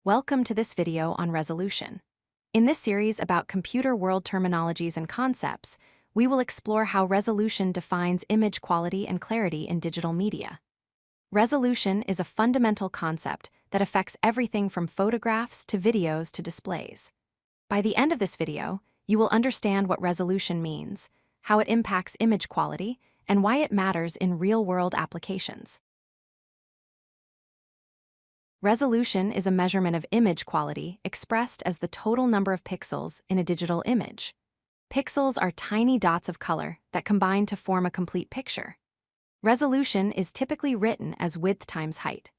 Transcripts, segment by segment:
Welcome to this video on resolution. In this series about computer world terminologies and concepts, we will explore how resolution defines image quality and clarity in digital media. Resolution is a fundamental concept that affects everything from photographs to videos to displays. By the end of this video, you will understand what resolution means, how it impacts image quality, and why it matters in real-world applications. Resolution is a measurement of image quality expressed as the total number of pixels in a digital image. Pixels are tiny dots of color that combine to form a complete picture. Resolution is typically written as width times height.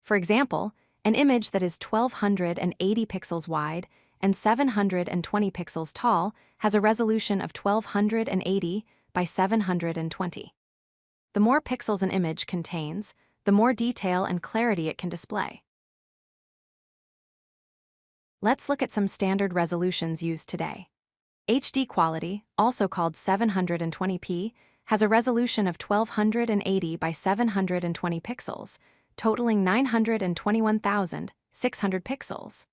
For example, an image that is 1280 pixels wide and 720 pixels tall has a resolution of 1280 by 720. The more pixels an image contains, the more detail and clarity it can display. Let's look at some standard resolutions used today. HD quality, also called 720p, has a resolution of 1280 by 720 pixels, totaling 921,600 pixels.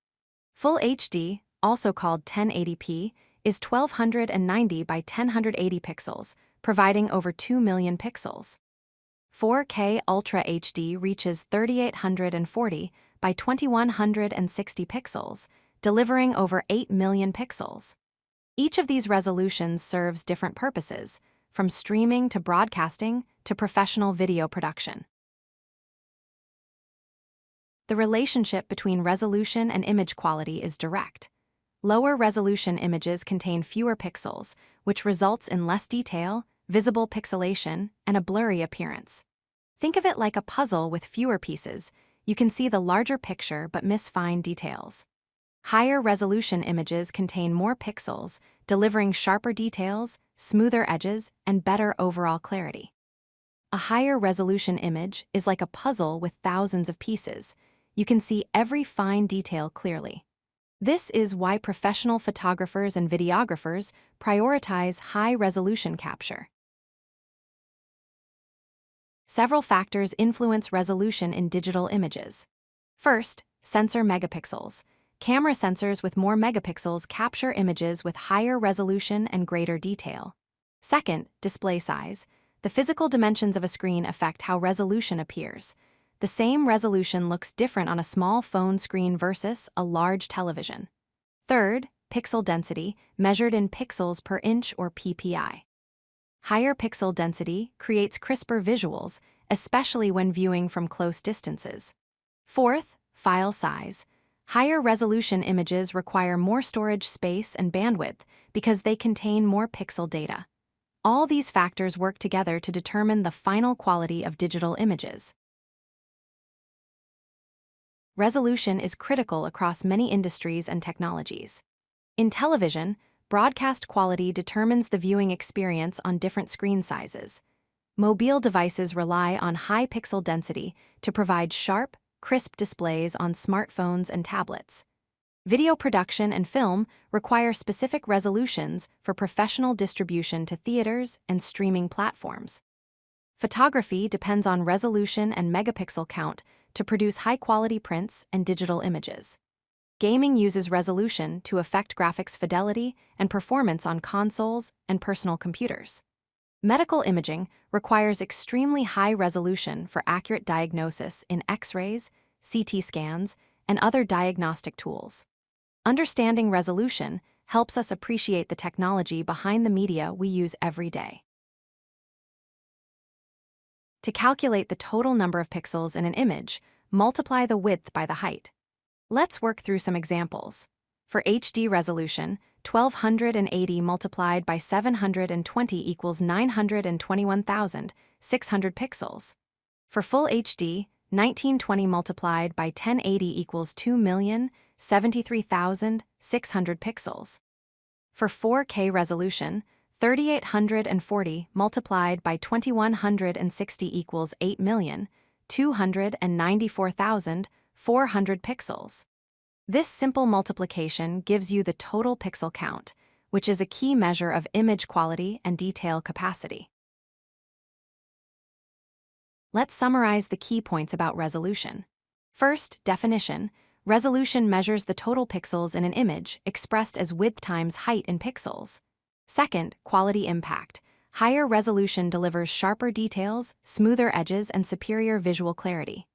Full HD, also called 1080p, is 1290 by 1080 pixels, providing over 2 million pixels. 4K Ultra HD reaches 3840 by 2160 pixels, delivering over 8 million pixels. Each of these resolutions serves different purposes, from streaming to broadcasting to professional video production. The relationship between resolution and image quality is direct. Lower resolution images contain fewer pixels, which results in less detail, visible pixelation, and a blurry appearance. Think of it like a puzzle with fewer pieces. You can see the larger picture but miss fine details. Higher resolution images contain more pixels, delivering sharper details, smoother edges, and better overall clarity. A higher resolution image is like a puzzle with thousands of pieces. You can see every fine detail clearly. This is why professional photographers and videographers prioritize high-resolution capture. Several factors influence resolution in digital images. First, sensor megapixels. Camera sensors with more megapixels capture images with higher resolution and greater detail. Second, display size. The physical dimensions of a screen affect how resolution appears. The same resolution looks different on a small phone screen versus a large television. Third, pixel density, measured in pixels per inch or PPI. Higher pixel density creates crisper visuals, especially when viewing from close distances. Fourth, file size. Higher resolution images require more storage space and bandwidth because they contain more pixel data. All these factors work together to determine the final quality of digital images. Resolution is critical across many industries and technologies. In television, broadcast quality determines the viewing experience on different screen sizes. Mobile devices rely on high pixel density to provide sharp, crisp displays on smartphones and tablets. Video production and film require specific resolutions for professional distribution to theaters and streaming platforms. Photography depends on resolution and megapixel count to produce high-quality prints and digital images. Gaming uses resolution to affect graphics fidelity and performance on consoles and personal computers. Medical imaging requires extremely high resolution for accurate diagnosis in X-rays, CT scans, and other diagnostic tools. Understanding resolution helps us appreciate the technology behind the media we use every day. To calculate the total number of pixels in an image, multiply the width by the height. Let's work through some examples. For HD resolution, 1280 multiplied by 720 equals 921,600 pixels. For full HD, 1920 multiplied by 1080 equals 2,073,600 pixels. For 4K resolution, 3840 multiplied by 2160 equals 8,294,400 pixels. This simple multiplication gives you the total pixel count, which is a key measure of image quality and detail capacity. Let's summarize the key points about resolution. First, definition. Resolution measures the total pixels in an image, expressed as width times height in pixels. Second, quality impact. Higher resolution delivers sharper details, smoother edges, and superior visual clarity.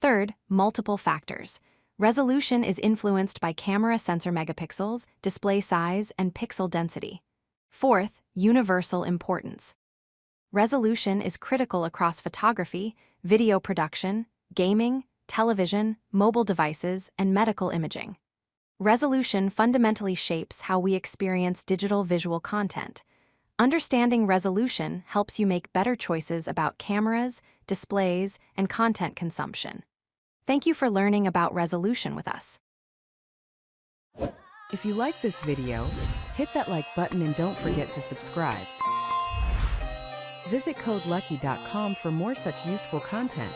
Third, multiple factors. Resolution is influenced by camera sensor megapixels, display size, and pixel density. Fourth, universal importance. Resolution is critical across photography, video production, gaming, television, mobile devices, and medical imaging. Resolution fundamentally shapes how we experience digital visual content. Understanding resolution helps you make better choices about cameras, displays, and content consumption. Thank you for learning about resolution with us. If you like this video, hit that like button and don't forget to subscribe. Visit codelucky.com for more such useful content.